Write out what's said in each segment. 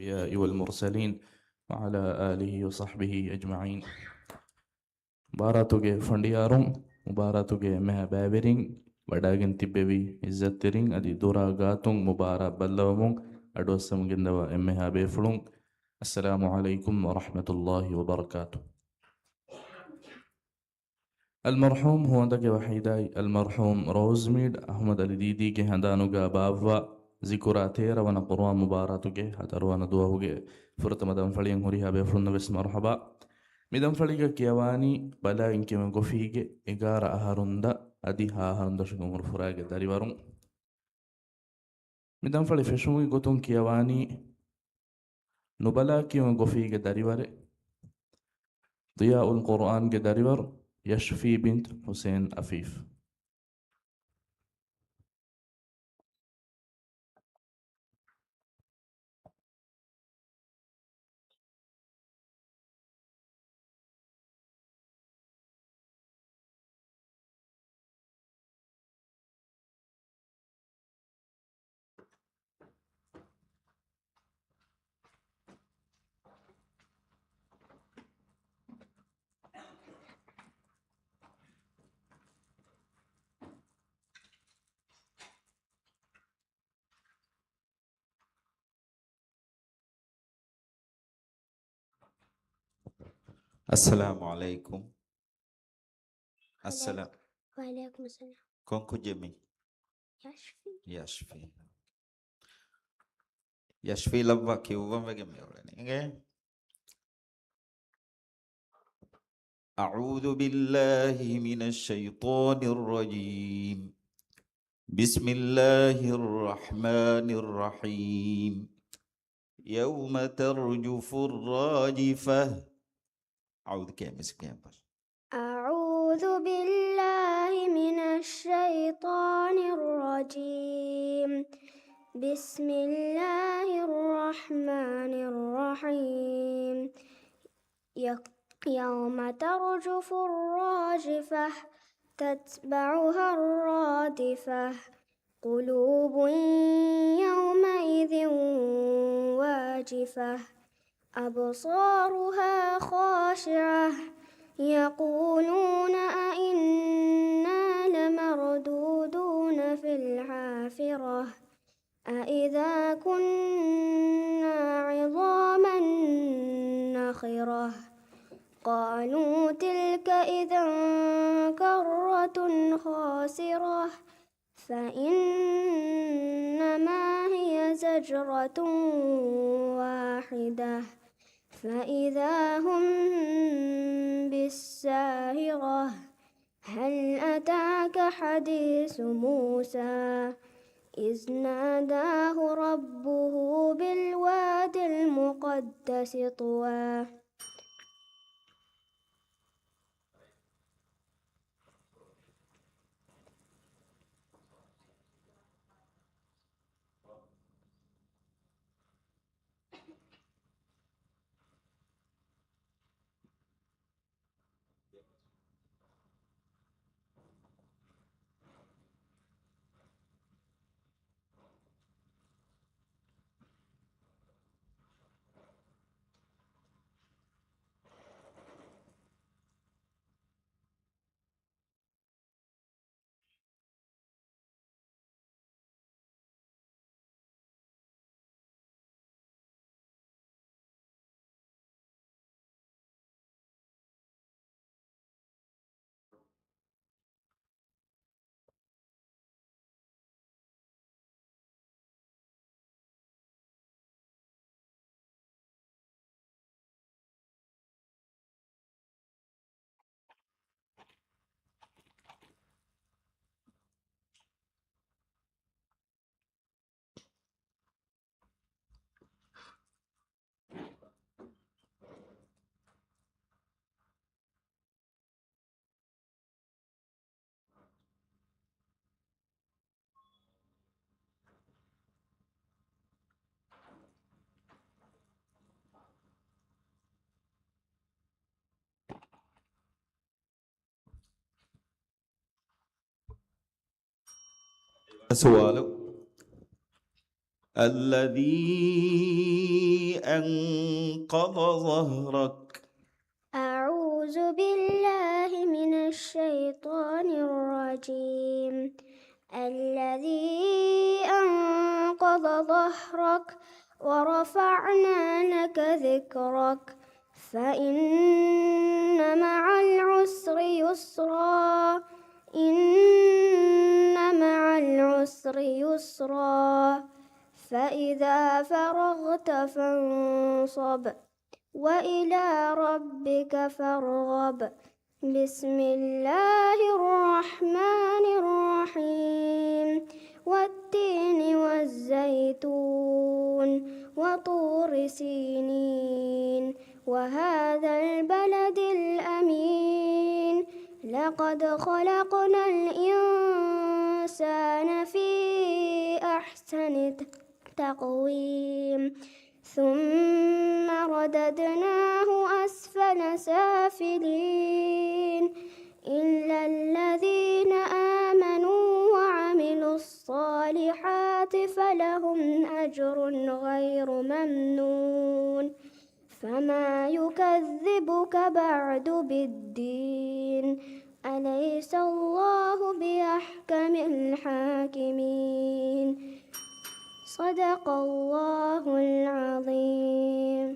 الأنبياء والمرسلين وعلى آله وصحبه أجمعين. باراتوغي فنديارون مباراتوغي مها بابرين وداغن تببي عزترين أدي دورا غاتون مبارا بلومون أدوسم جندوا إمها بيفلون. السلام عليكم ورحمة الله وبركاته. المرحوم هو عندك وحيداي المرحوم روزميد أحمد الديدي كي هندانوغا بافا ذكراتير وانا قروان مباراتوغي هتروانا دواهوغي فرط مدام فلين هوريها بيفلون بس مرحبا. مدام فليغا كيواني بلا إنكي من غفيغي إغارة أهاروندا أدي هاهاروندا شكمر فراغي داري وارون. مدام فلي فشموغي غتون كيواني نبلا كي من غفيغي داري واري ضياء القرآن داري وار يشفي بنت حسين أفيف. السلام عليكم. السلام وعليكم السلام. كونكو جمي يشفي يشفي لبا كيوبا مجمع أعوذ بالله من الشيطان الرجيم. بسم الله الرحمن الرحيم. يوم ترجف الراجفة. أعوذ بالله من الشيطان الرجيم. بسم الله الرحمن الرحيم. يوم ترجف الراجفة تتبعها الرادفة قلوب يومئذ واجفة أبصارها خاشعة يقولون أئنا لمردودون في الحافرة أئذا كنا عظاما نخرة قالوا تلك إذا كرة خاسرة فإنما هي زجرة واحدة فإذا هم بالساهرة. هل أتاك حديث موسى إذ ناداه ربه بالواد المقدس طوى. سؤال الذي أنقض ظهرك. أعوذ بالله من الشيطان الرجيم. الذي أنقض ظهرك ورفعنا لك ذكرك فإن مع العسر يسرا إن مع العسر يسرا فإذا فرغت فانصب وإلى ربك فارغب. بسم الله الرحمن الرحيم. والتين والزيتون وطور سينين وهذا البلد الأمين. لقد خلقنا الإنسان في أحسن تقويم ثم رددناه أسفل سافلين إلا الذين آمنوا وعملوا الصالحات فلهم أجر غير ممنون. فما يكذبك بعد بالدين أليس الله بأحكم الحاكمين. صدق الله العظيم.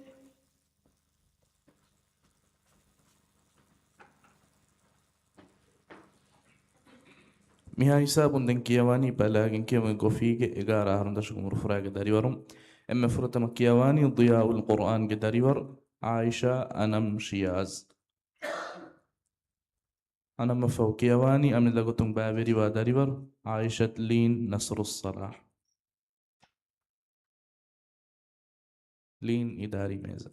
Miha hisabunden kiyawani balagin kiyawen gofige igara harunda shukumur furaga dariwarum emme furutama kiyawani diyaul Qur'an ge dariwar Aisha Anam Shiyaz anam faw kiyawani amni lagotung babiri wa dariwar Aisha Lin Nasrus Salah Lin idari meza.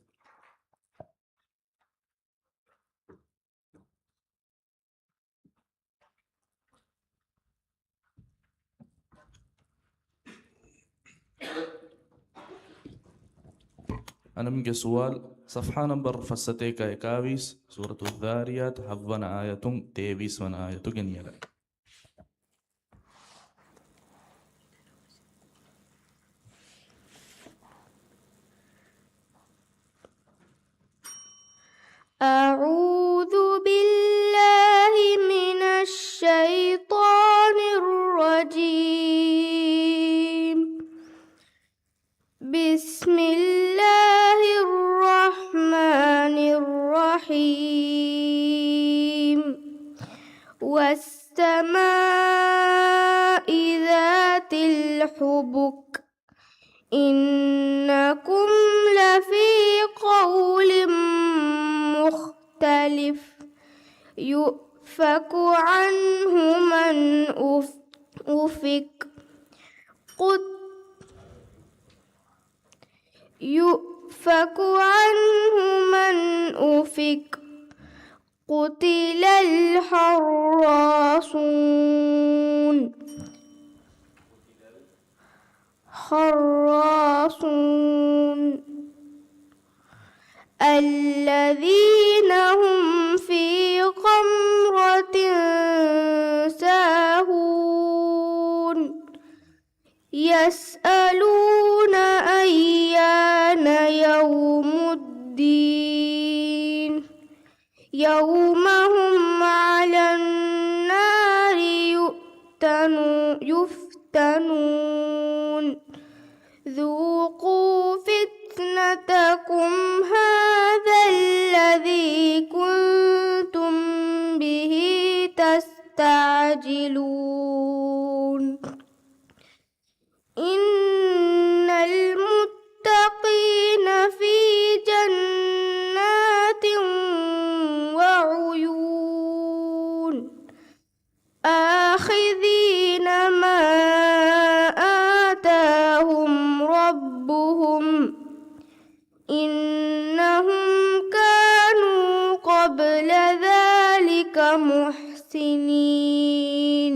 أنا من سؤال صفحة نمبر فستيك إكاويس سورة الذاريات حفظنا آية تيبيس من آية جنيلة. أعوذ بالله من الشيطان الرجيم. بسم الله الرحمن الرحيم. والسماء ذات الحبك إنكم لفي قول مختلف يؤفك عنه من أفك يؤفك عنه من أفك قتل الحراصون الذين هم في غمرة ساهون يسألون أيان يوم الدين يوم هم على النار يفتنون ذوقوا فتنتكم هذا الذي كنتم به تستعجلون إن المتقين في جنات وعيون آخذين ما آتاهم ربهم إنهم كانوا قبل ذلك محسنين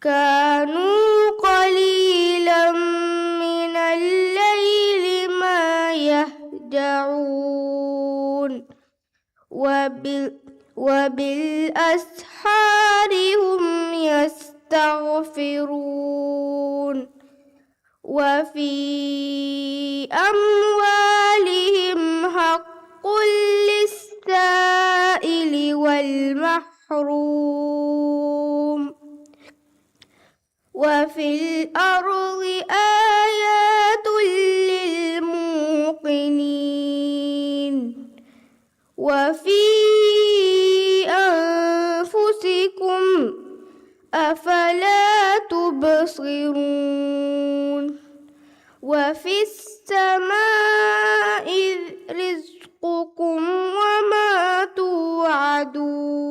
كانوا قليلا من الليل ما يهجعون وبالأسحار هم يستغفرون وفي أموالهم محروم وفي الأرض آيات للموقنين وفي أنفسكم أفلا تبصرون وفي السماء رزقكم وما توعدون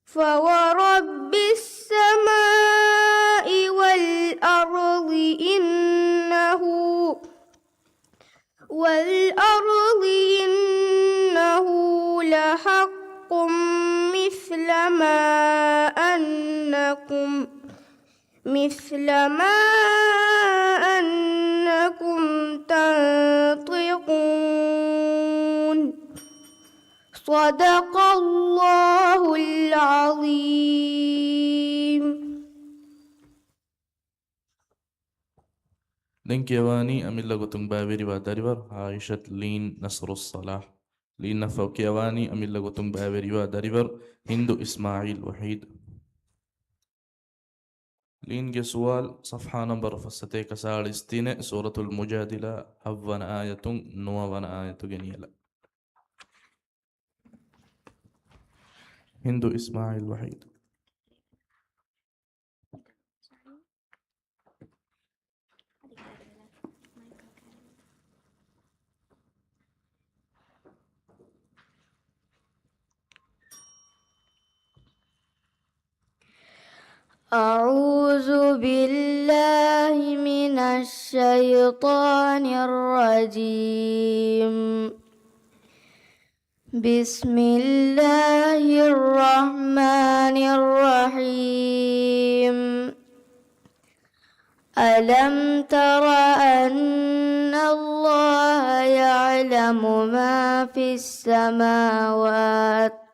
فورب السماء والأرض إنه لحق مثل ما أنكم تنطقون صدق الله العظيم. لينكيواني أميلا قطن بابري وداريبر عائشة لين نصر الصلاح لين نفوكيواني أميلا قطن بابري وداريبر هندو إسماعيل وحيد لين جسوال صفحة نمبر فستيك سالستين سورة المجادلة هفن آية نوافن آية جنيلة هندو إسماعيل وحيد. أعوذ بالله من الشيطان الرجيم. بسم الله الرحمن الرحيم. ألم تر أن الله يعلم ما في السماوات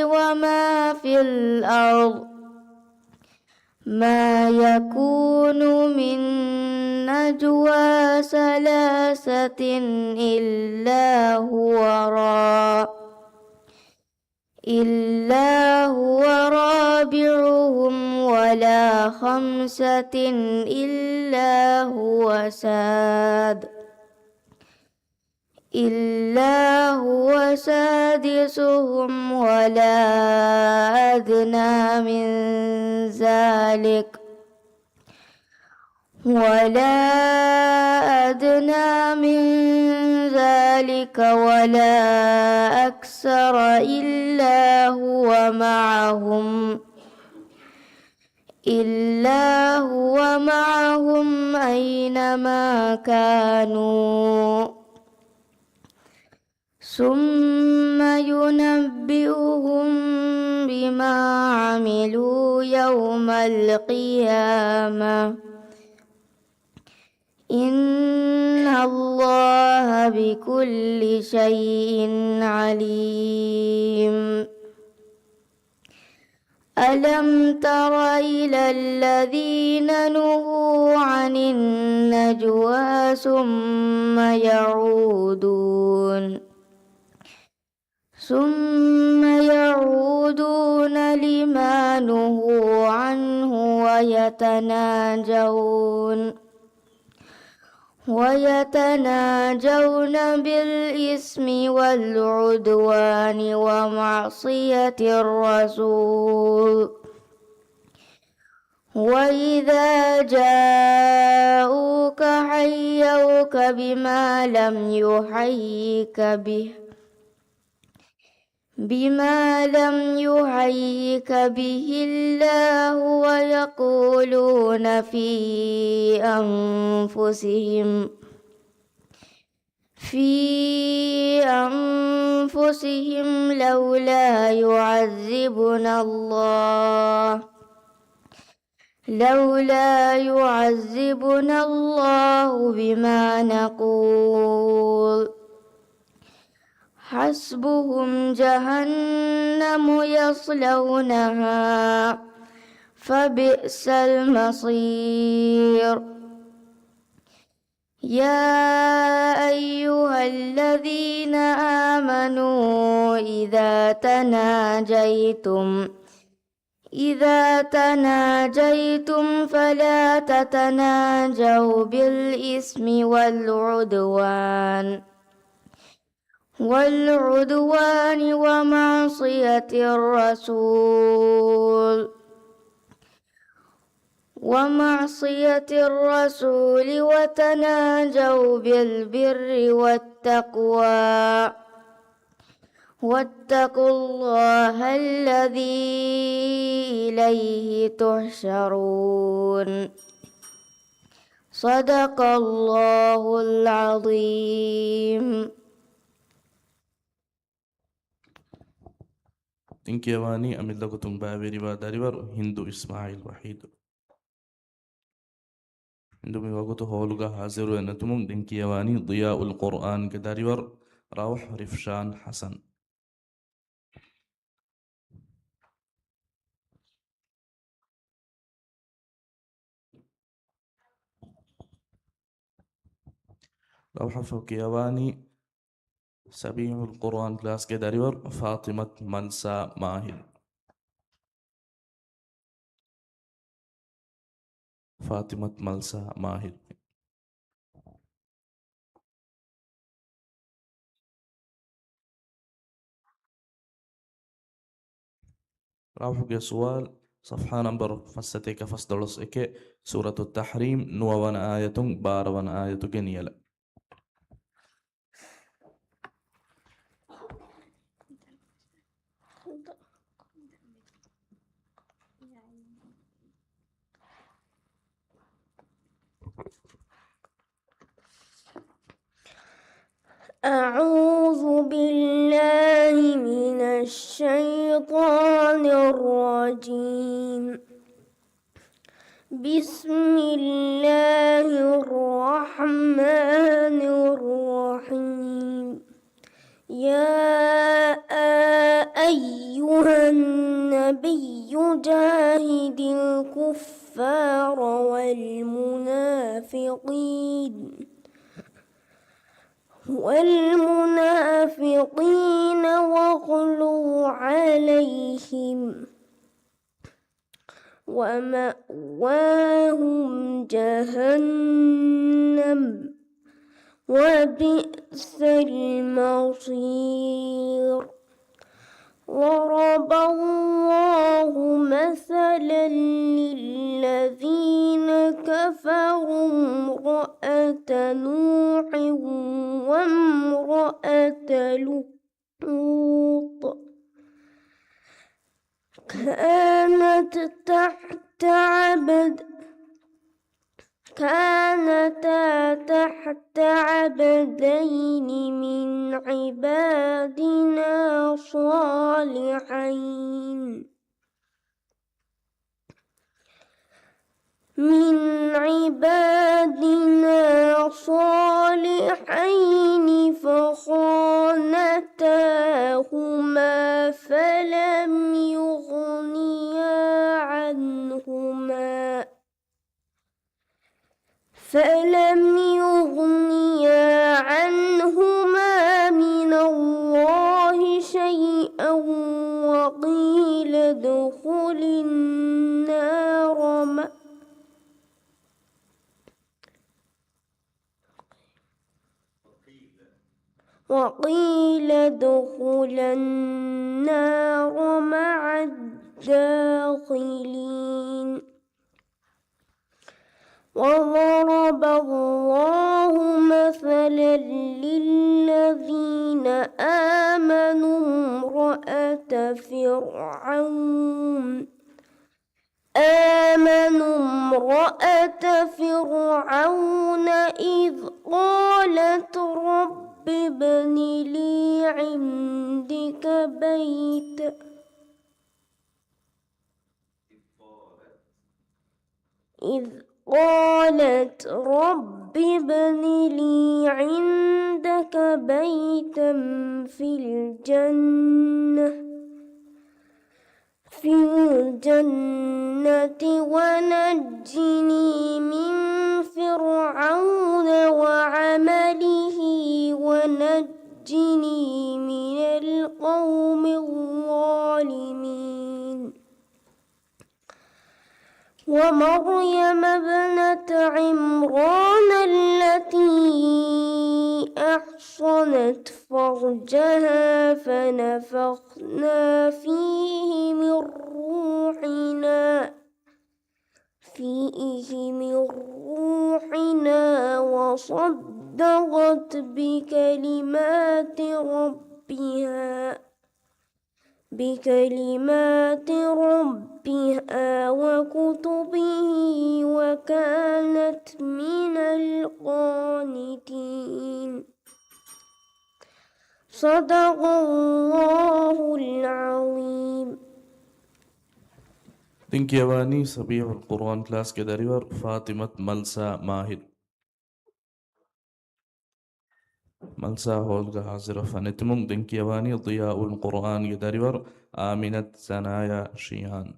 وما في الأرض ما يكون من نجوى ثلاثة إلا هو رابعهم ولا خمسة إلا هو سادسهم ولا أدنى من ذلك ولا أكثر إلا هو معهم أينما كانوا ثم ينبئهم بما عملوا يوم القيامة إن الله بكل شيء عليم. ألم تر إلى الذين نهوا عن النجوى ثم يعودون لما نهوا عنه ويتناجون بالإثم والعدوان ومعصية الرسول وإذا جاءوك حيوك بما لم يحيك به الله ويقولون في أنفسهم لولا يعذبنا الله بما نقول حسبهم جهنم يصلونها فبئس المصير. يا أيها الذين آمنوا إذا تناجيتم فلا تتناجوا بالإثم والعدوان ومعصية الرسول وتناجوا بالبر والتقوى واتقوا الله الذي إليه تحشرون صدق الله العظيم. Tinkiawani amillakutun baaveri baadarivar Hindu Ismail Wahid. Hindu miwakutu holuga haziru enatumum Tinkiawani Diyaul Quran kedarivar Rawh Rifshan Hasan. Rawh Fakiawani Sabihul Quran class kedarivar Fatimat Malsa Mahir. Fatimat Malsa Mahir. راوح के सवाल صفحة नंबर फसते का फसदलस एके सूरत التحريم نوवन आयतुं 12वन आयतु के नियला أعوذ بالله من الشيطان الرجيم. بسم الله الرحمن الرحيم. يا أيها النبي جاهد الكفار والمنافقين واغلظ عليهم ومأواهم جهنم وبئس المصير. ضرب الله مثلا للذين كفروا امرأة نوح وامرأة لوط كانتا تحت عبدين من عبادنا صالحين فخانتاهما فلم يغنيا عنهما من الله شيئا وقيل ادخلا النار مع الداخلين. وضرب الله مثلا للذين آمنوا امرأة فرعون إذ قالت رب ابن لي عندك بيتا في الجنة ونجني من فرعون مريم ابنة عمران التي أحصنت فرجها فنفخنا فيه من روحنا وصدقت بكلمات ربها وكتبه وكانت من القانتين. صدق الله العظيم. Dinkiavani Sabih al-Quran class ke darivar Fatimat Malsa Mahid. Malsa holga hazira fanitmum Dinkiavani Diyaul Quran ke darivar Aminat Sanaya Shihan.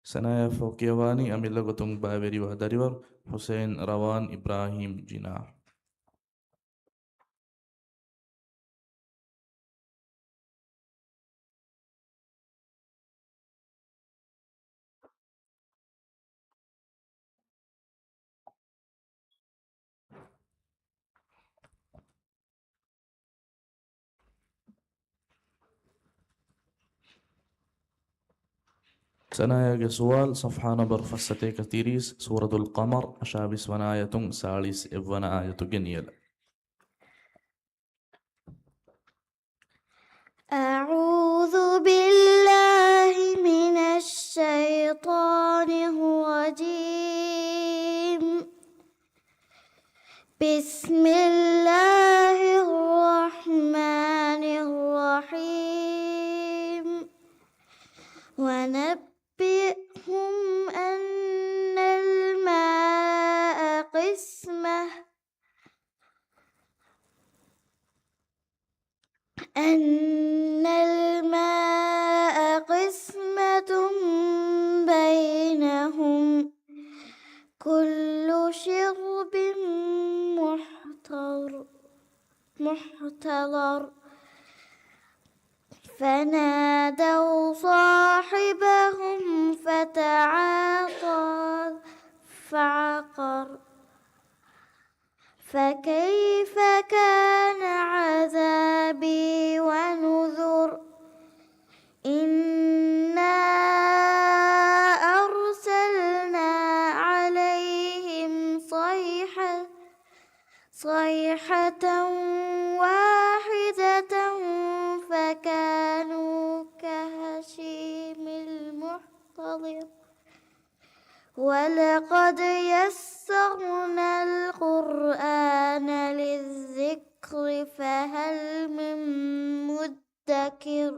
Sanaya Fokiavani Amilagotung Baveri wa darivar Hussein Rawan Ibrahim Jinah. Sanaya ke soal صفحة نمبر فستة كتيريس سورة القمر أشابس وناية سالس إبنا آية جنيل. أعوذ بالله من الشيطان الرجيم. بسم الله الرحمن الرحيم. ونبئهم أن الماء قسمة بينهم كل شرب محتضر. فنادوا صاحبهم فتعاطى فعقر. فكيف كان عذابي ونذر. إنا أرسلنا عليهم صيحة واحدة فكانوا كهشيم المحتضر. ولقد يسرنا القرآن للذكر فهل من مدكر.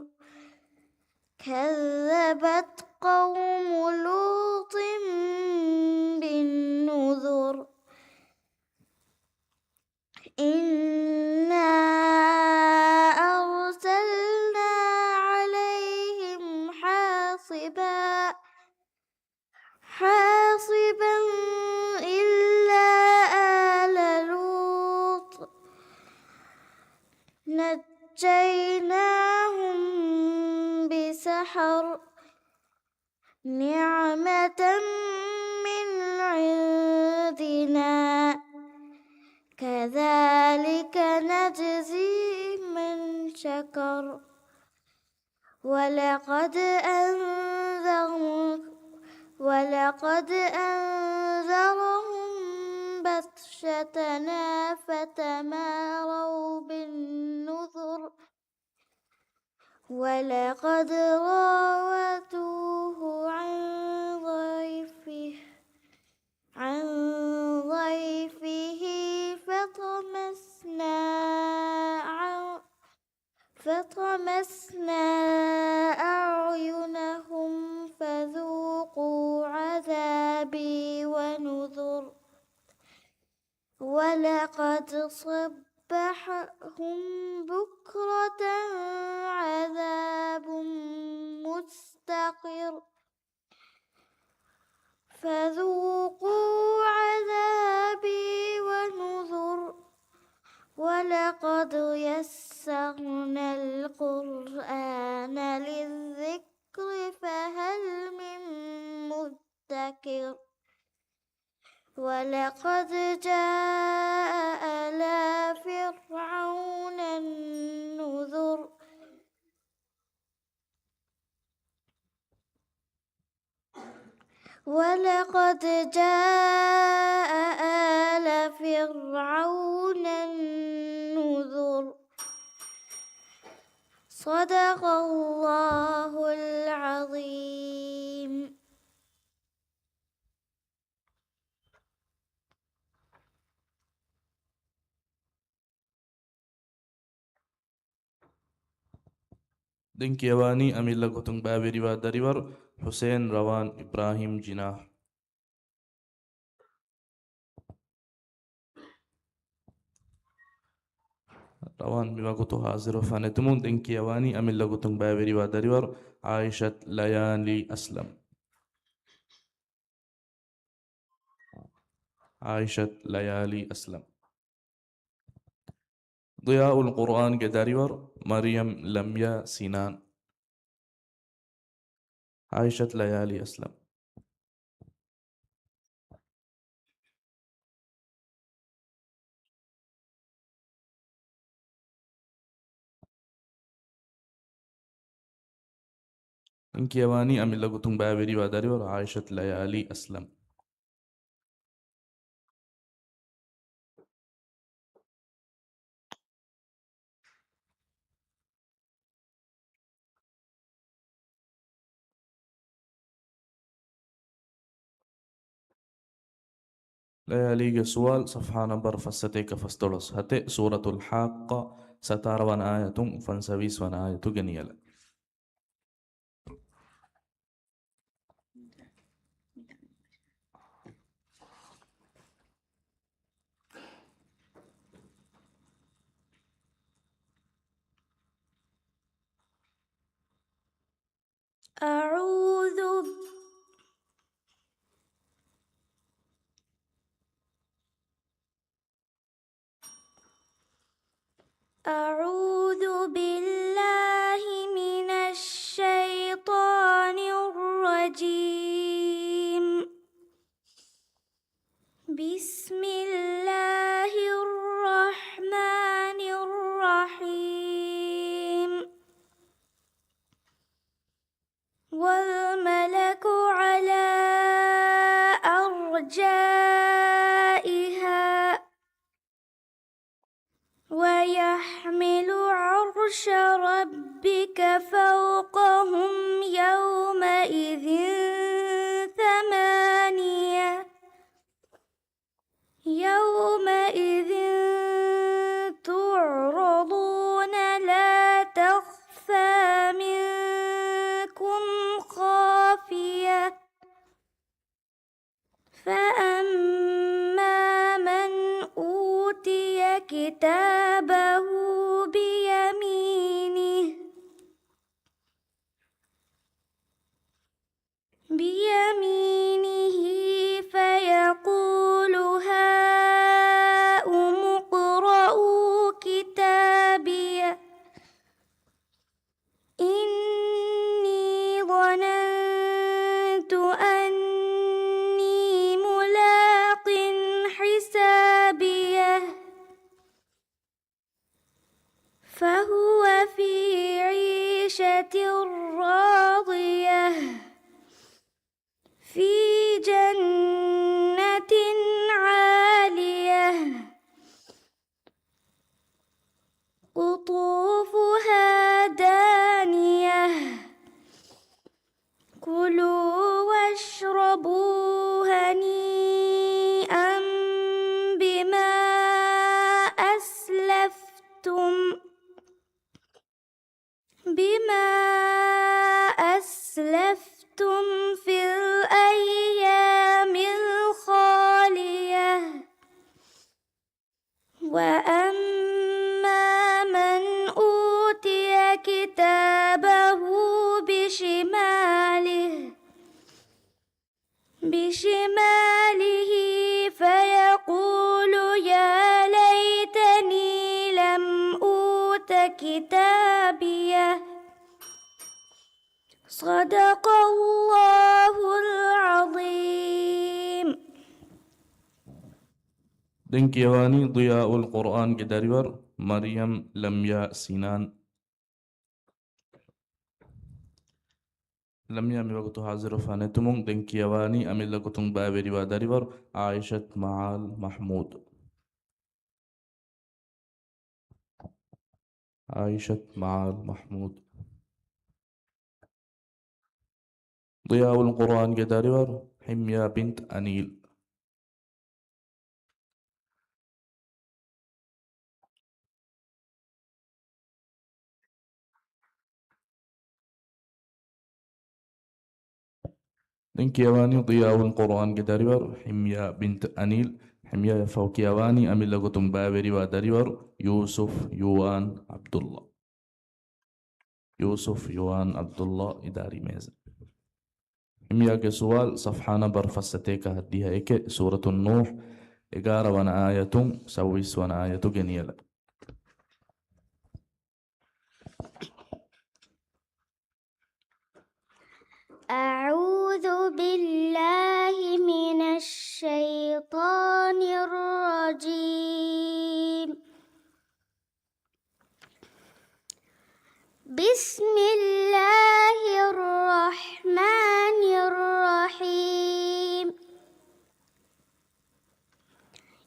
كذبت قوم لوط بالنذر. إنا أرسلنا عليهم حاصبا إلا آل لوط نجيناهم بسحر. نعمة من عندنا كذلك نجزي من شكر. ولقد أنذرهم بطشتنا فتماروا بالنذر. ولقد راودوه عن ضيفه فطمسنا أعينهم فذوقوا عذابي ونذر. ولقد صبحهم بكرة عذاب مستقر. فذوقوا عذابي ونذر. ولقد يسرنا القرآن للذكر فهل من مدكر ولقد جاء آل فرعون النذر ولقد جاء آل فرعون النذر صدق الله العظيم. Dinki Yawani Amilla Gutung Babiriwa Dariwar Hussein Rawan Ibrahim Jinah. روان بما كنت حاضر فانتمون دنكي يواني أمين لغتن باوري ودريور عائشة ليالي أسلم. عائشة ليالي أسلم. ضياء القرآن كدريور مريم لميا سنان. عائشة ليالي أسلم. دنكي يواني أمين لغتن باوري ودريور عائشة ليالي أسلم. ليالي سؤال صفحة نمبر فستيك فستولس هتي سورة الحاقة ستار آية فانسبيس آية جنيلة. أعوذ بالله من الشيطان الرجيم. بسم الله الرحمن الرحيم. والملك على أرجائها ويحمل عرش ربك فوقهم يومئذ ثمانية يومئذ تعرضون لا تخفى منكم خافية فأما من أوتي كتابه بيمينه فيقول هاؤم اقرءوا كتابيه إني ظننت أني ملاق حسابيه فهو في عيشة راضية في جنة عالية قطوفها دانية كلوا واشربوا هنيئا بما أسلفتم في الأيام الخالية وأما من أوتي كتابه بشماله فيقول يا ليتني كتابيه. صدق الله العظيم. دنك يواني ضياء القرآن كداريور مريم لميا سينان. لميا ميوقتو حاضر فانتمون دنك يواني أميلا كتن بابري وداريور عائشة معال محمود. عائشة معال محمود. ضياء القرآن كداريور حمية بنت أنيل. دنك يواني ضياء القرآن كداريور حمية بنت أنيل. حمية فوق يواني أميلا كتن بابري وداريور يوسف يوان عبد الله. يوسف يوان عبد الله إداري ميزة. حمية كسوال صفحة نبر فستيك هديها إيك سورة النوح إقارة وانا آية سويس وانا آية جنيلة. أعوذ بالله من الشيطان الرجيم. بسم الله الرحمن الرحيم.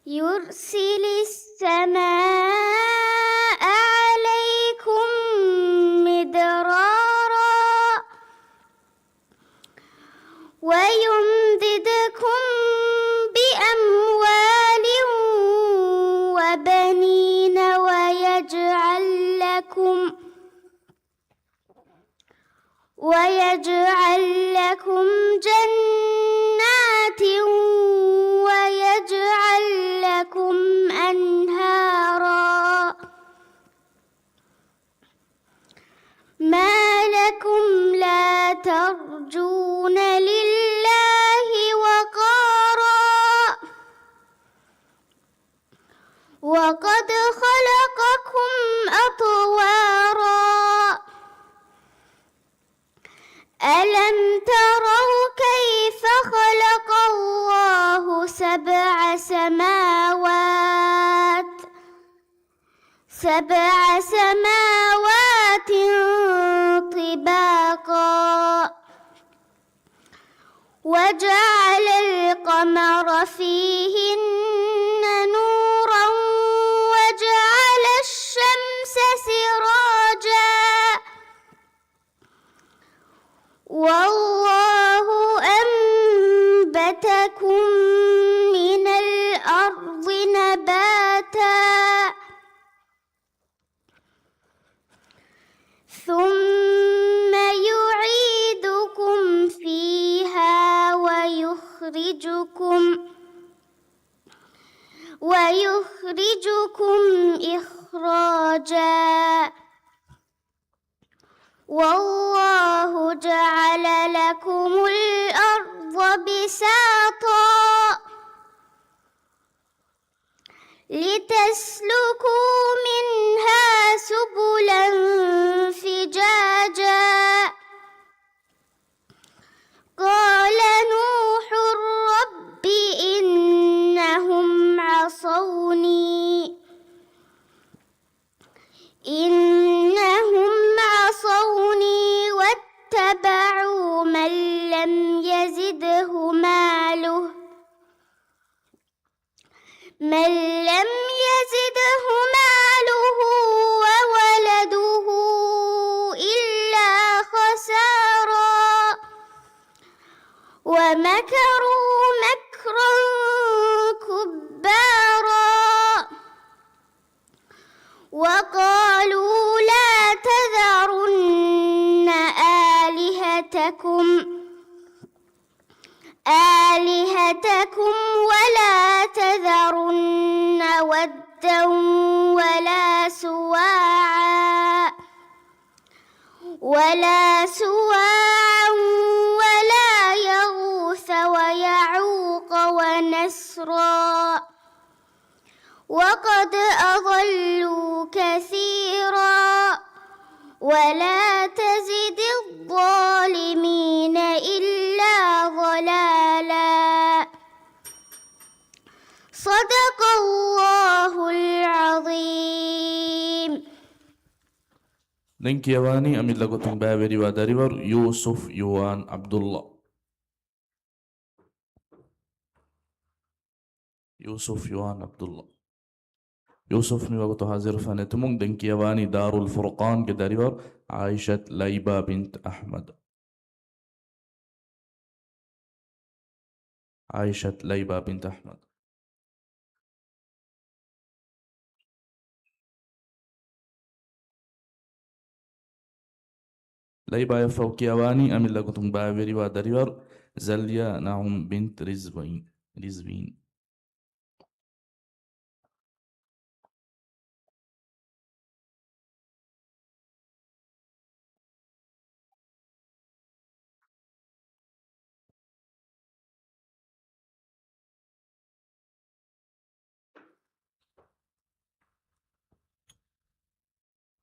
يرسل السماء عليكم مدرارا ويمددكم بأموال وبنين ويجعل لكم جنات ويجعل لكم أنهارا. ما لكم لا ترجون لله وقارا وقد خلقكم أطوارا. ألم تروا كيف خلق الله سبع سماوات طباقا وجعل القمر فيهن نورا وجعل الشمس سراجا والله أنبتكم من الأرض نباتا ثم يعيدكم فيها ويخرجكم إخراجا والله جعل لكم الأرض بساطا لتسلكوا منها سبلا فجاجا. قال نوح رب إنهم عصوني واتبعوا من لم يزده ماله وولده إلا خسارا ومكروا مكرا كبارا وقالوا لا تذرن آلهتكم ولا تذرن ودا ولا سواعا ولا يغوث ويعوق ونسرا وقد أضلوا كثيرا. ولا تزد الظالمين إلا ضلالا. صدق الله العظيم. Ninkiyawaani amillagotun baaveri waa daribar Yusuf Yuwaan Abdullah. Yusuf Yuwaan Abdullah. يوسف نوغتو هازر فانتمون دنكيواني دار الفرقان كداريور عائشة ليبى بنت أحمد. عائشة ليبى بنت أحمد. ليبى يفوكيواني أمي لغتم باوري وداريور زليا نعم بنت رزبين.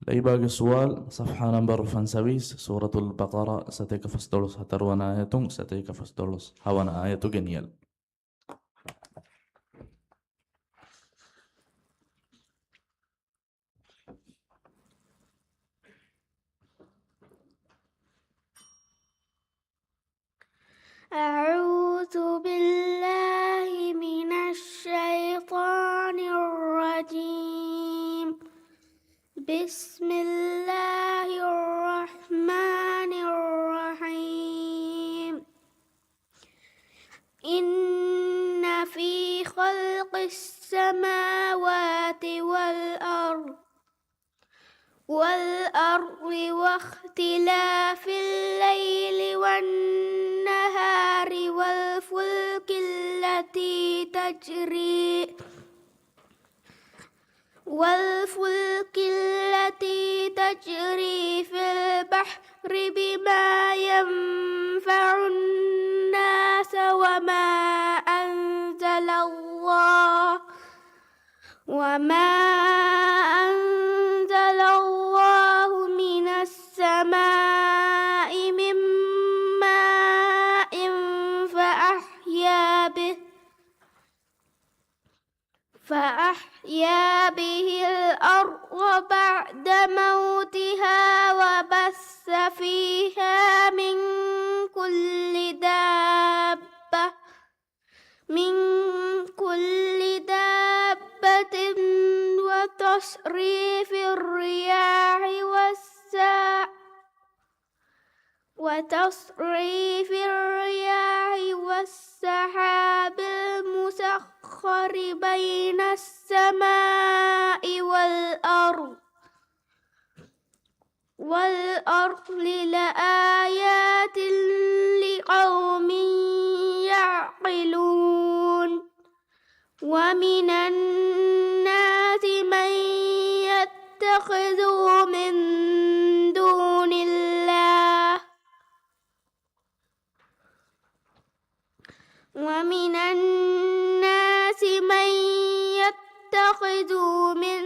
ليبى سؤال صفحة نمبر 5 سورة البقرة ستيك فستولس هتروانا آياتون ستيك فستولس هوانا آياتو جنيال. أعوذ بالله من الشيطان الرجيم. بسم الله الرحمن الرحيم. إن في خلق السماوات والأرض واختلاف الليل والنهار والفلك التي تجري في البحر بما ينفع الناس وما أنزل الله من السماء من ماء فأحيا به الأرض بعد موتها وبث فيها من كل دابة وتصريف الرياح والسحاب المسخر بين السماء والأرض لآيات لقوم يعقلون. ومن الناس من يتخذ من دون الله ومن الناس من يتخذ من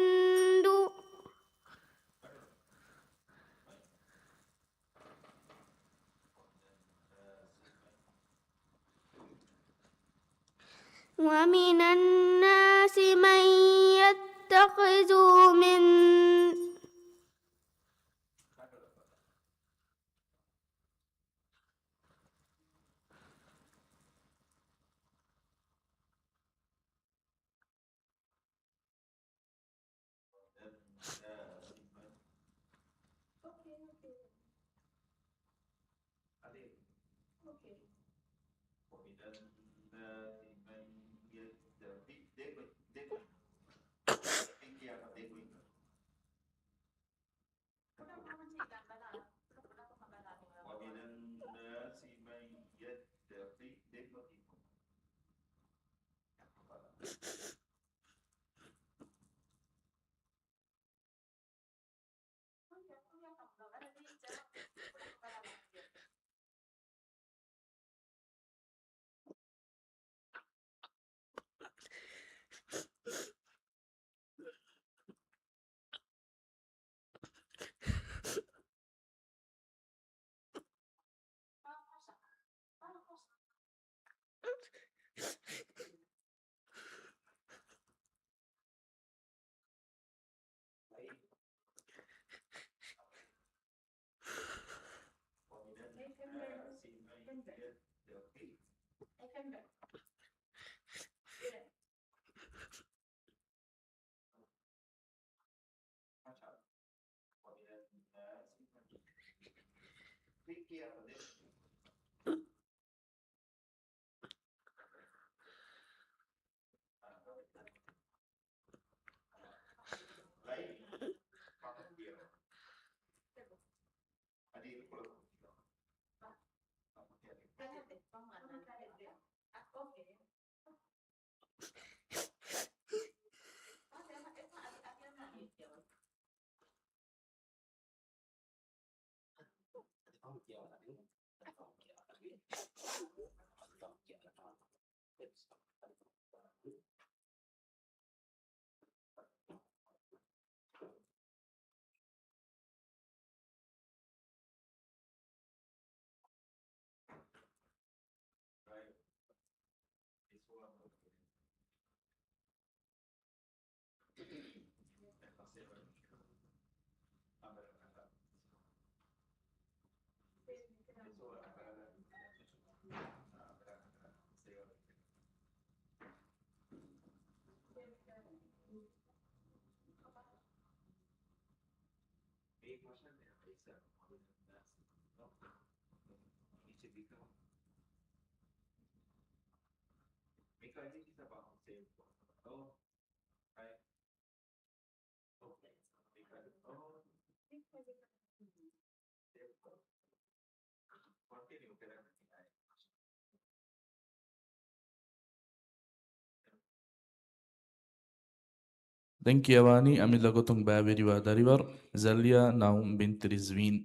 Denk Yavani amila gotong babiri wa daribar Zalia naum bint Rizvin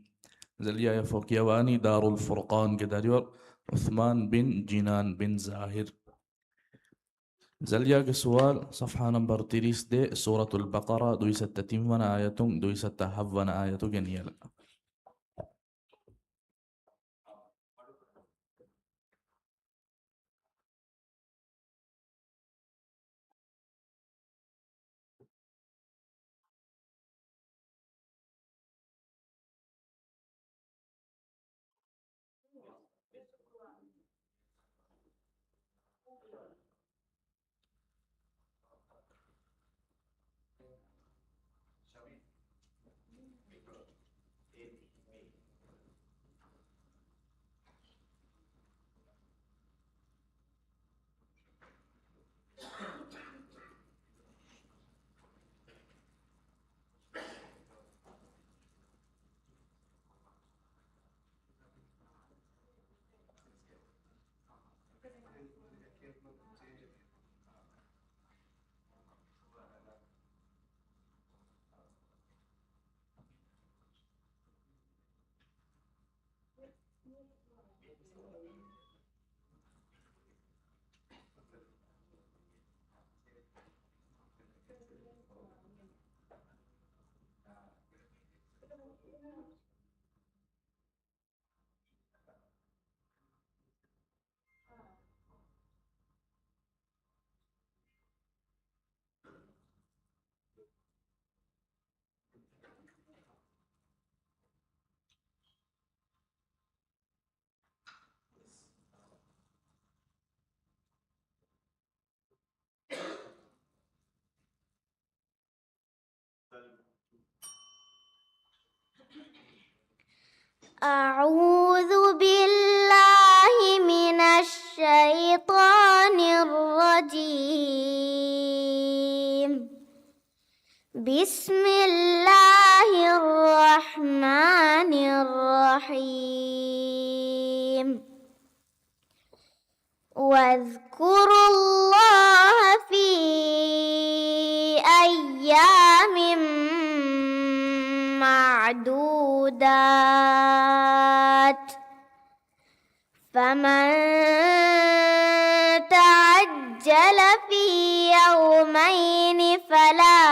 Zalia ya fok Yavani Darul Furqan ke daribar عثمان بن جنان بن زاهر زليا سؤال صفحة نمبر 30 دي سورة البقرة دوي 60 آية دوي 6 آية جنيلا أعوذ بالله من الشيطان الرجيم بسم الله الرحمن الرحيم واذكروا الله في أيام معدودات فمن تعجل في يومين فلا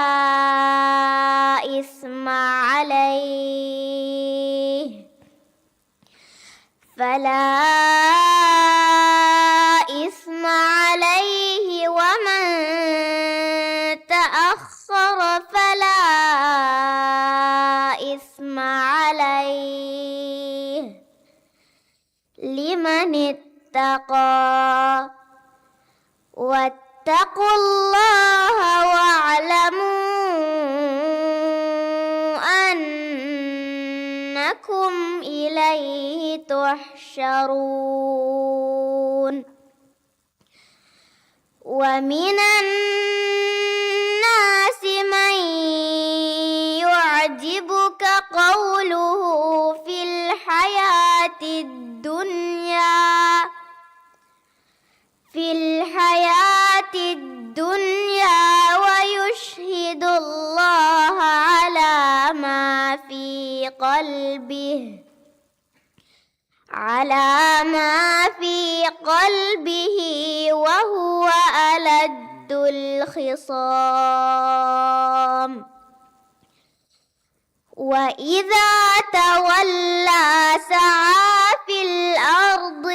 إثم عليه ومن تأخر فلا إثم عليه لمن اتقى واتقوا الله واعلموا أنكم إليه تحشرون ومن الناس من يعجبك قوله في الحياة الدنيا ويشهد الله على ما في قلبه وهو ألد الخصام وإذا تولى سعى في الأرض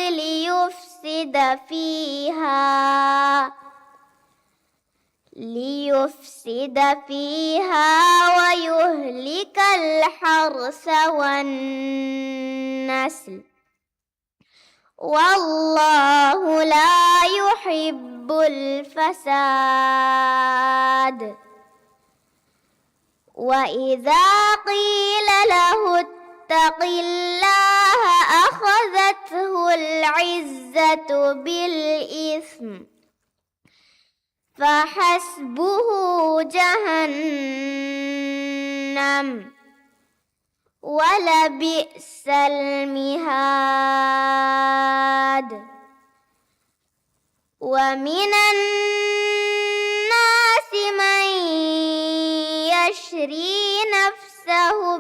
ليفسد فيها ويهلك الحرث والنسل والله لا يحب الفساد وإذا قيل له اتق الله أخذته العزة بالإثم فحسبه جهنم ولبئس المهاد ومن الناس من يشري نفسه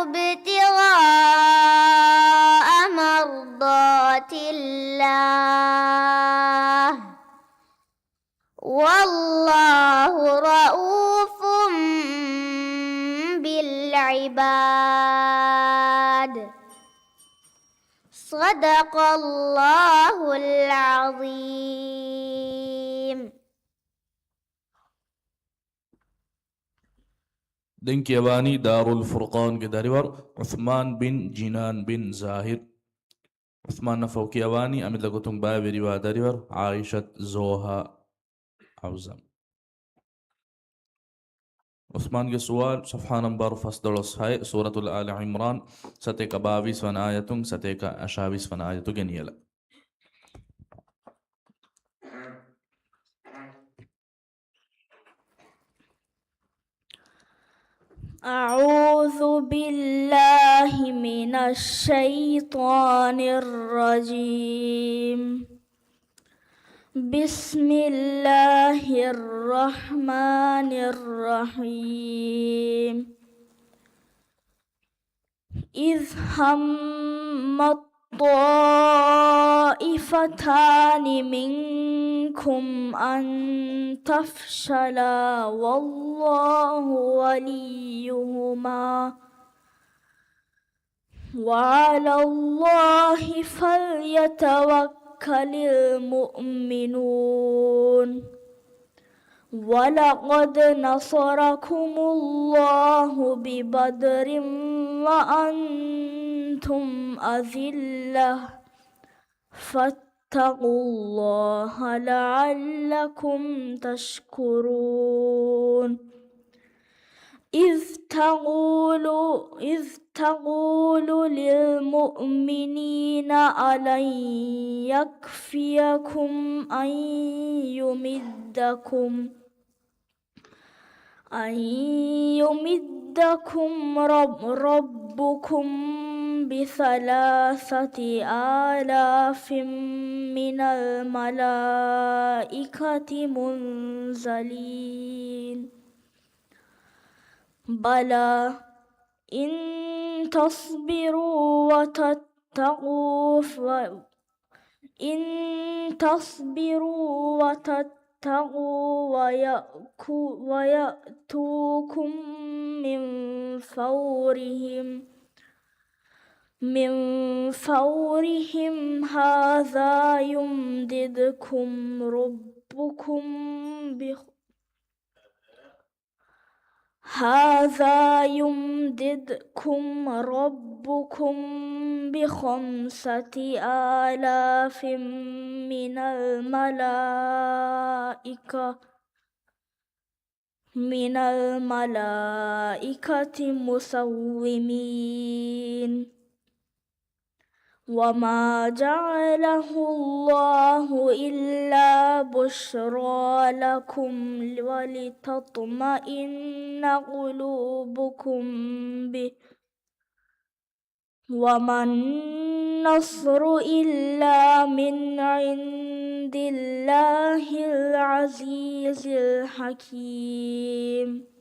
ابتغاء مرضات الله والله رؤوف بالعباد صدق الله العظيم. دنك ياباني دار الفرقان کے داریور عثمان بن جنان بن زاهر عثمان نفوك ياباني أمد لكتن باب روا داریور عائشة زوها عوزم عثمان کے سوال صفحہ نمبر فصدر ہے سورة الآل عمران ستے کا 22 آیتوں ستے کا 28 آیتوں گنیلا أعوذ بالله من الشيطان الرجيم بسم الله الرحمن الرحيم إذ هم الطائفتان منكم أن تفشلا والله وليهما وعلى الله فليتوكل المؤمنون ولقد نصركم الله ببدر وأنتم أذلة فاتقوا الله لعلكم تشكرون إذ تقول للمؤمنين ألن يكفيكم أن يمدكم ربكم ب3,000 من الملائكة منزلين بلى إن تصبروا وتتقوا ويأتوكم من فورهم هذا يمددكم ربكم هذا يمددكم ربكم ب5,000 من الملائكة مسومين وما جعله الله إلا بشرى لكم ولتطمئن قلوبكم به وما النصر إلا من عند الله العزيز الحكيم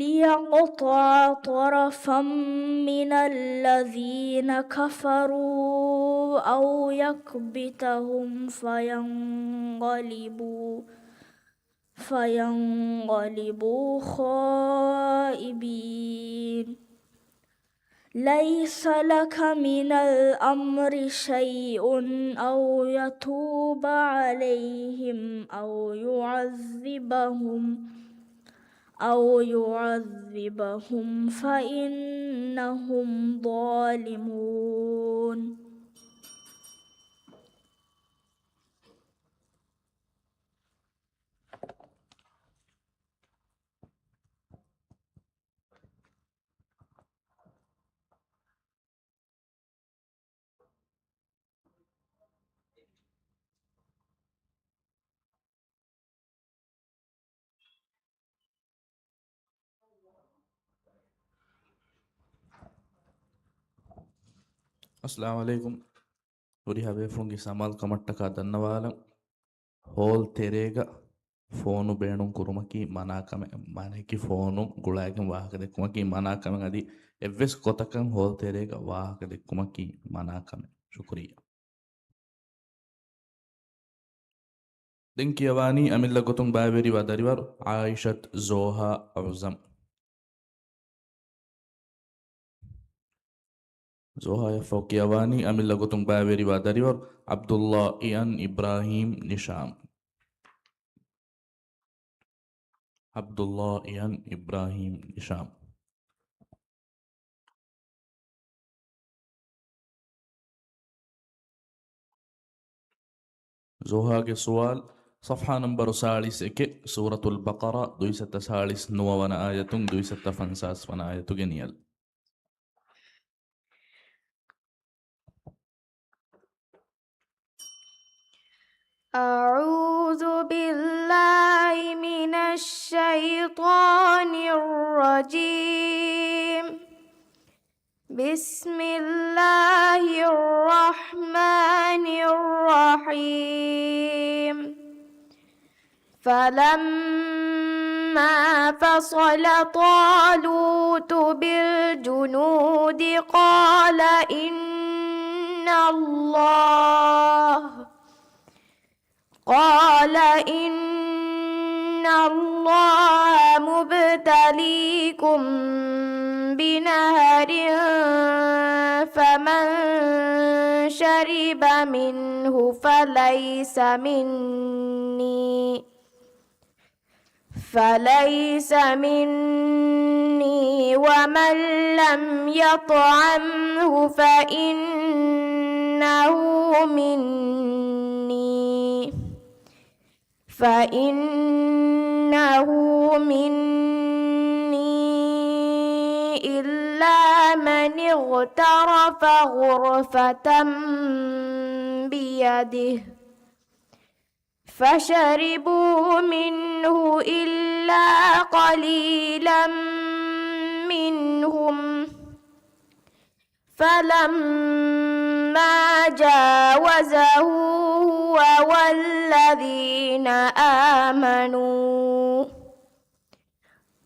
ليقطع طرفا من الذين كفروا أو يكبتهم فينقلبوا خائبين ليس لك من الأمر شيء أو يتوب عليهم أو يعذبهم فإنهم ظالمون Assalamu alaikum. Uri habe fungi samal kamattaka dannawala hol terega phonu beenun kurumaki manakame maneki phonu gulayaken wahaka dekkumaki manakame adi evves kotakan hol terega wahaka dekkumaki manakame shukriya denki awani amilla gotung baaveri wadariwar Aishat Zoha Uzam Zoha ya Fokiawani amilla gotung baaveri wadariwar Abdullah Ian Ibrahim Nisham Abdullah Ian Ibrahim Nisham Zoha के सवाल صفحة نمبر 40 سورة البقرة 240 نووانا آياتون 250 وانا آياتو جنيال أعوذ بالله من الشيطان الرجيم بسم الله الرحمن الرحيم فلما فصل طالوت بالجنود قال إن الله مبتليكم بنهر فمن شرب منه فليس مني ومن لم يطعمه فإنه مني إلا من اغترف غرفة بيده فشربوا منه إلا قليلا منهم فلما جاوزه هو والذين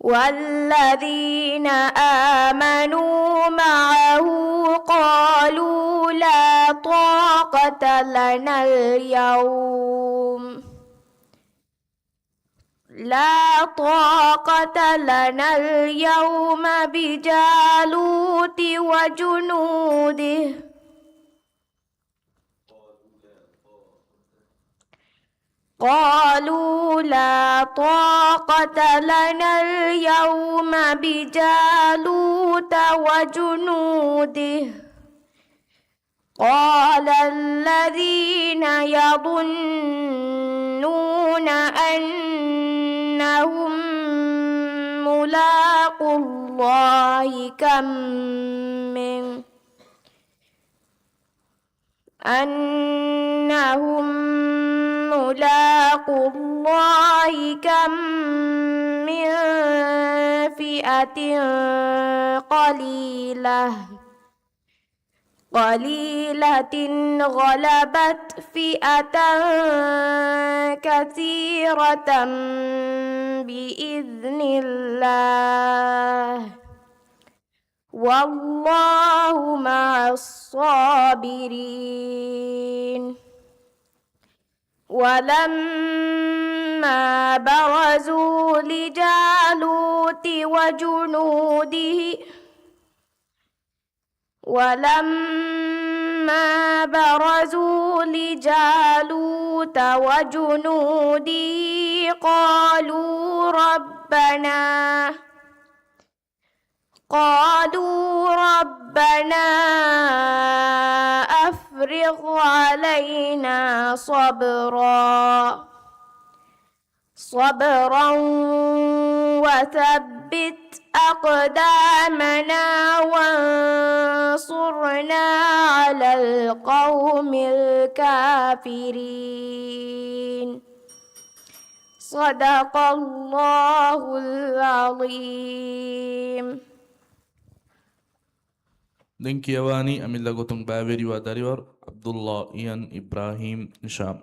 والذين آمنوا معه قالوا لا طاقة لنا اليوم بجالوت وجنوده قالوا لا طاقة لنا اليوم بجالوت وجنوده قال الذين يظنون أنهم ملاقو الله كم من فئة قليلة غلبت فئة كثيرة بإذن الله والله مع الصابرين ولما برزوا لجالوت وجنوده قالوا ربنا أفرغ علينا صبرا وثبت أقدامنا وانصرنا على القوم الكافرين صدق الله العظيم. Dinki yawani amilla gotung baberi wa dariwar Abdullah Ian Ibrahim Nisham.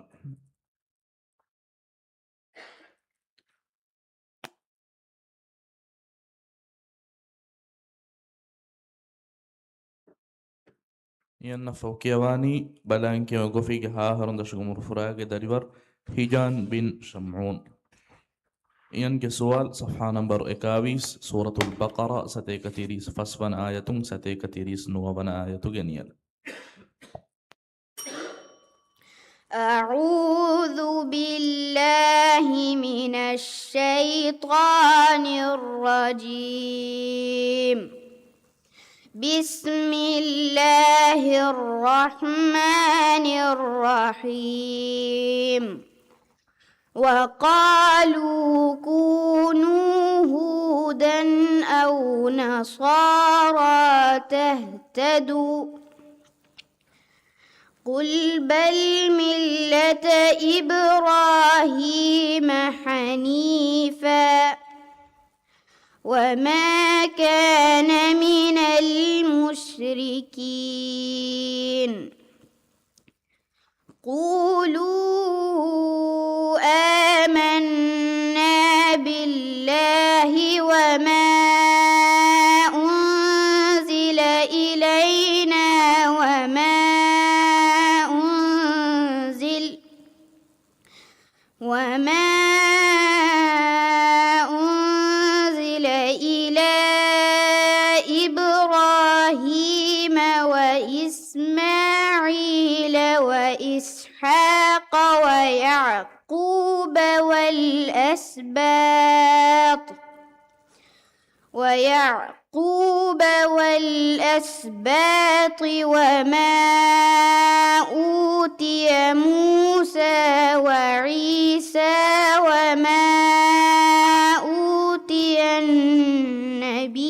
Ian nafauki yawani balanki wa gofi ha harunda shugumur furage dariwar Hijan bin Sham'un. Ian ke soal safha number 21 suratul Baqarah sate katiris fasban ayatung sate katiris nuwaban ayatu genial. أعوذ بالله من الشيطان الرجيم بسم الله الرحمن الرحيم وقالوا كونوا هودا أو نصارى تهتدوا قل بل ملة إبراهيم حنيفا وما كان من المشركين قولوا آمنا بالله وما أنزل إلينا وما أنزل إلى إبراهيم وإسماعيل وإسحاق ويعقوب والأسباط وما أوتي موسى وعيسى وما أوتي النبيون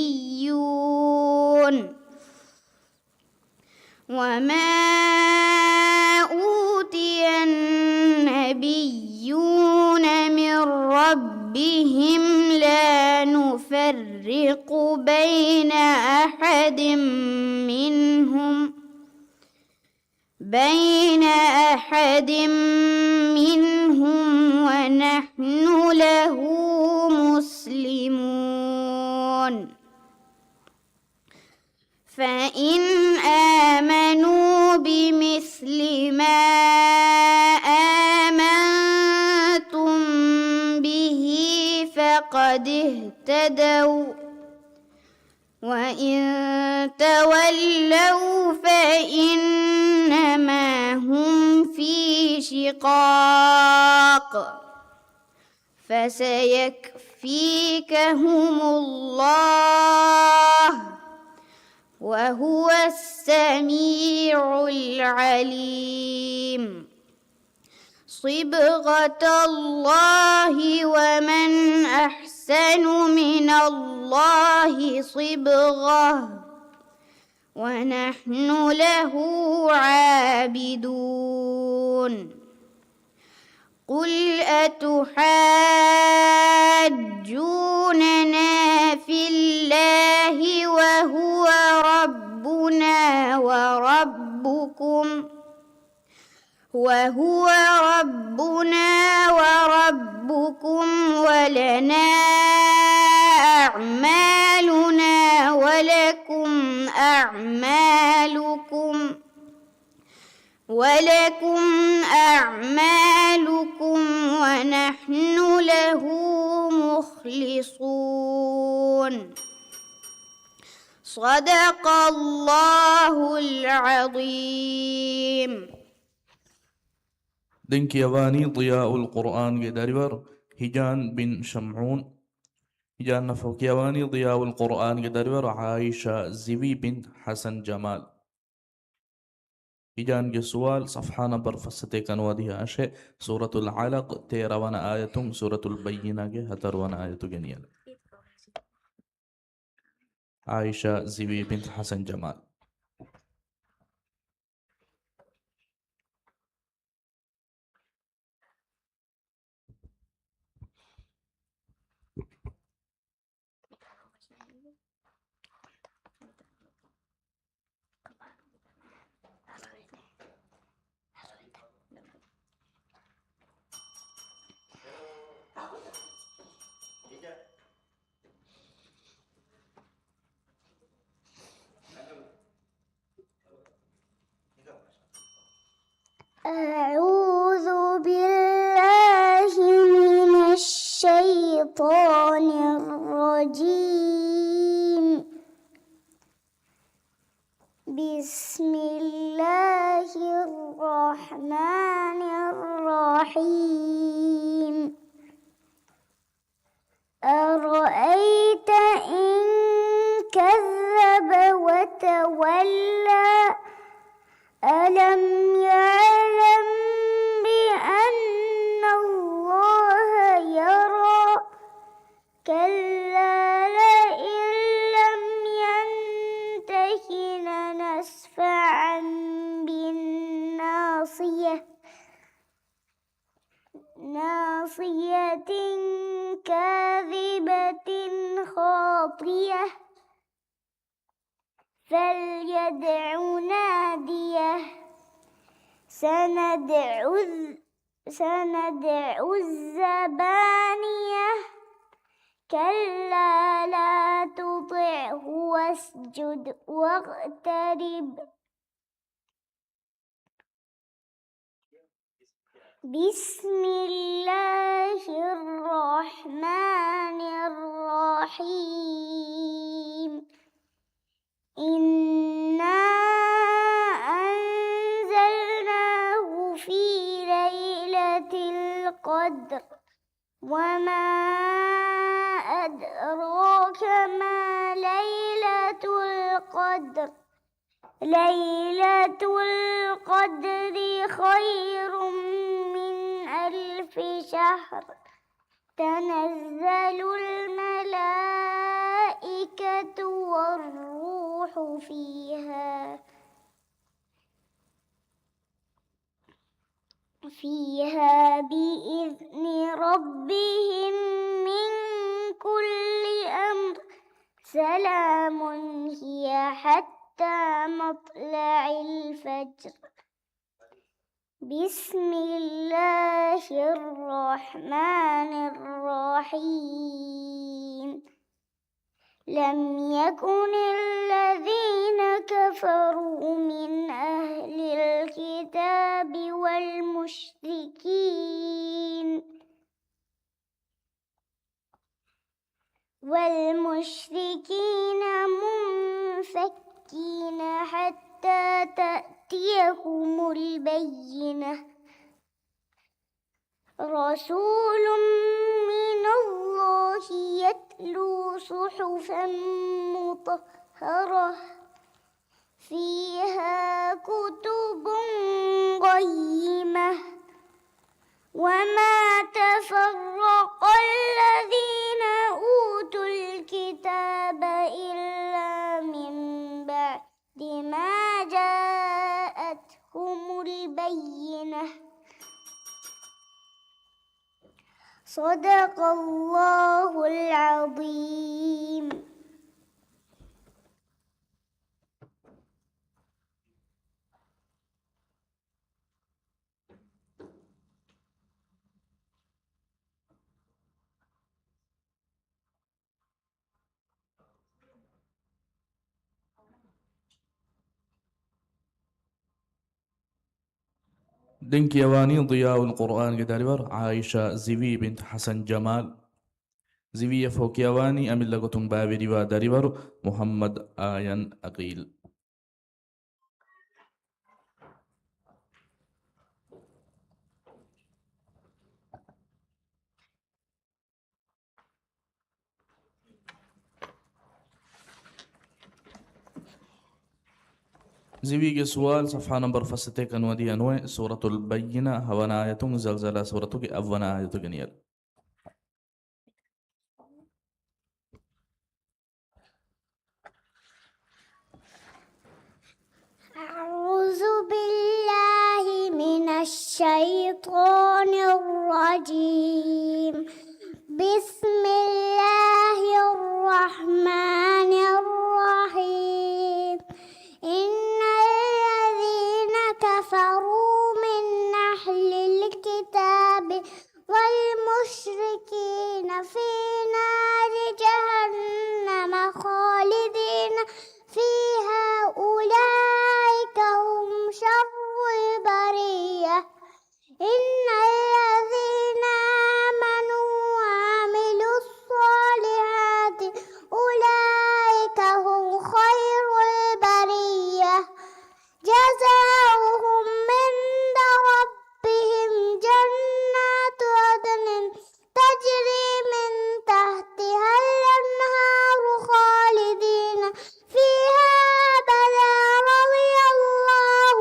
من ربهم لا نفرق بين أحد منهم ونحن له مسلمون فإن آمنوا بمثل ما آمنتم به فقد اهتدوا، وإن تولوا فإنما هم في شقاق، فسيكفيكهم الله وهو السميع العليم. صبغة الله ومن أحسن من الله صبغة ونحن له عابدون. قل أتحاجوننا في الله وهو ربنا وربكم ولنا أعمالنا ولكم أعمالكم ونحن له مخلصون. صدق الله العظيم. دنك يواني ضياء القرآن قدرور هجان بن شمعون هجان نفوك يواني ضياء القرآن قدرور عائشة زوي بن حسن جمال هجان سؤال صفحة نمبر فستيكن وديها أشياء سورة العلق تيروانا آية سورة البينة هتروانا آية جنيال. عائشة زوي بنت حسن جمال. أعوذ بالله من الشيطان الرجيم. بسم الله الرحمن الرحيم. أرأيت إن كذب وتولى ألم يعلم بأن الله يرى كلا لئن لم ينته لنسفعا بالناصية كاذبة خاطية فليدع ناديه سندع الزبانية كلا لا تطعه واسجد واقترب. بسم الله الرحمن الرحيم. إنا أنزلناه في ليلة القدر وما أدراك ما ليلة القدر. ليلة القدر خير من 1000 شهر. تنزل الملائكة والروح فيها بإذن ربهم من كل أمر. سلام هي حتى مطلع الفجر. بسم الله الرحمن الرحيم. لم يكن الذين كفروا من أهل الكتاب والمشركين منفكين حتى تأتيهم البينة رسول من الله يتلو صحفا مطهرة فيها كتب قيمة وما تفرق الذين أوتوا الكتاب إلا من بعد ما جاءتهم البينة صدق الله العظيم. دنك يواني ضياء القرآن قدار عائشة زيوي بنت حسن جمال زيوي فوق يواني أمل لغتم بابي روا داريبر محمد آيان أقيل. زيوي के सवाल صفحة नंबर फसते कनवदी अनवे सूरतुल बय्यिना हवना आयतुं जलजला सूरतु के अव्वना आयतु गनियल. أعوذ بالله من الشيطان الرجيم. بسم الله الرحمن الرحيم. إن الذين كفروا من أهل الكتاب والمشركين في نار جهنم خالدين فيها أولئك هم شر البرية. إن الذين آمنوا وعملوا الصالحات أولئك هم خير البرية. جزاؤهم عند ربهم جنات عدن تجري من تحتها الأنهار خالدين فيها أبدا رضي الله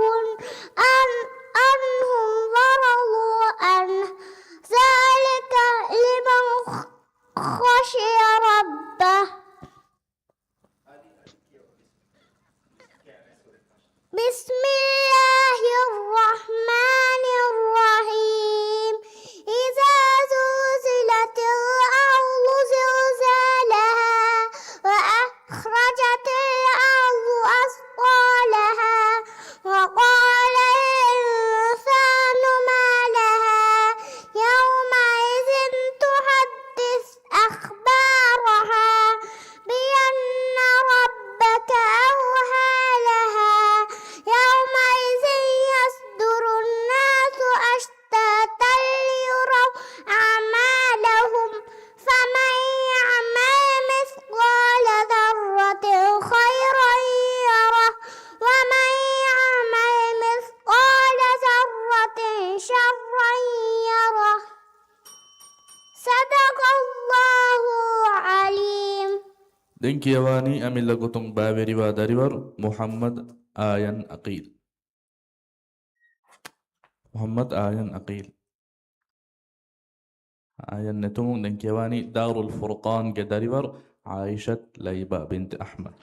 عنهم ورضوا عنه ذلك لمن خشي ربه. بسم الله الرحمن الرحيم. إذا زلزلت الأرض زلزالها وأخرجت الأرض أثقالها وقال الإنسان ما لها يومئذ تحدث أخبارها بأن ربك أوحى لها يومئذ يصدر الناس أشتاتا ليروا أعمالهم فمن يعمل مثقال ذرة خيرا يره ومن يعمل مثقال ذرة شرا يره. صدق الله العليم. دنك يواني أمل لغتم بابي روا داريبر محمد آيان أقيل. محمد آيان أقيل آيان نتوم دنك يواني دار الفرقان قداريبر عائشة ليبا بنت أحمد.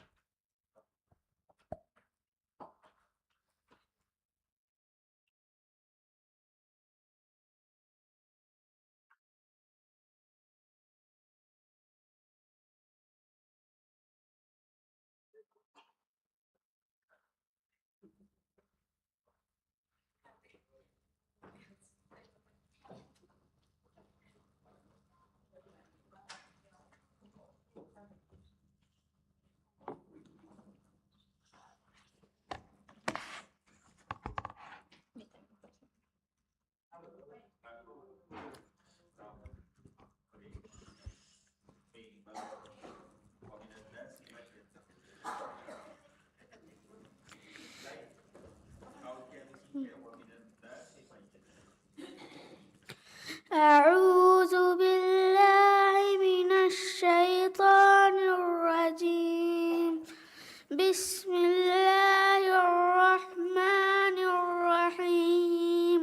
بسم الله الرحمن الرحيم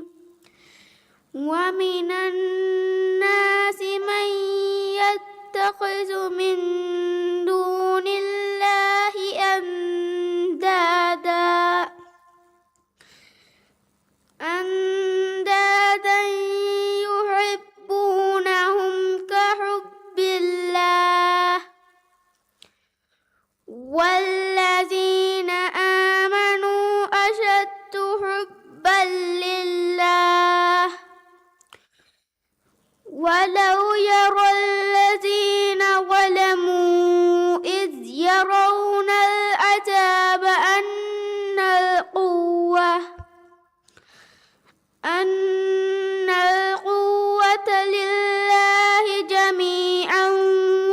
ومن الناس من يتخذ من دون الله أندادا يحبونهم كحب الله والذين آمنوا أشد حبا لله ولو يرى الذين ظلموا إذ يرون العذاب أن القوة لله جميعا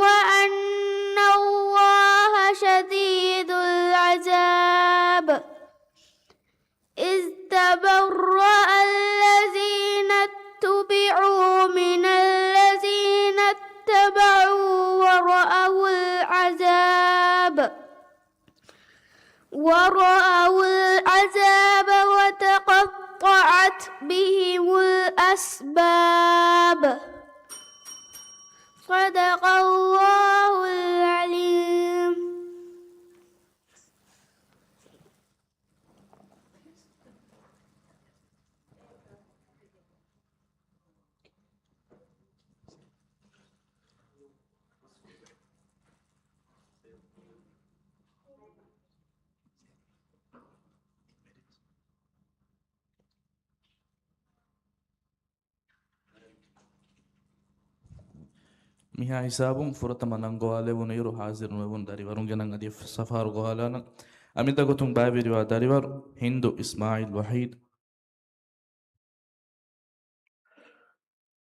وأن الله شديد العذاب إذ تبرأ الذين اتبعوا من الذين اتبعوا ورأوا العذاب وتقطعت بهم الأسباب صدق الله العليم. miha hisabum furata manangoale woniru hazir nuwun dariwarun genan adif safar gohalana amita gotum babiriwa dariwar Hindu Ismail Wahid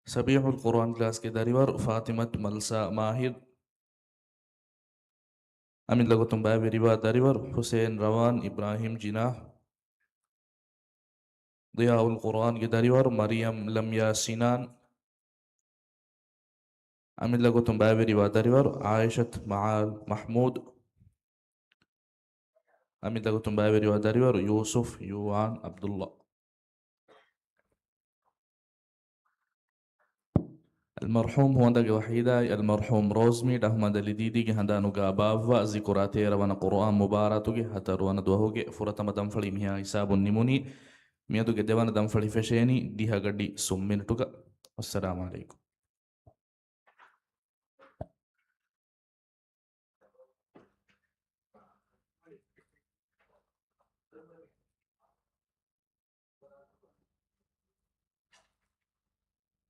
Sabihul Quran class ke dariwar Fatimat Malsa Mahir amita gotum babiriwa dariwar Hussein Rawan Ibrahim Jinah Diyaul Quran ke dariwar Maryam Lamya Sinan amit lagotum babiriwa dariwar Aishat Maal Mahmud amit lagotum babiriwa dariwar Yusuf Yuan Abdullah. المرحوم هو عندك وحيدة المرحوم روزميد أحمد الديدي كي هندانو غاباوا ذكراتي روانا قرآن مباراتو كي حتى روانا دوهوكي فرطة مدام فلي ميها حساب النموني ميادو كي ديوانا دام فلي فشيني ديها غدي سمين توكا والسلام عليكم.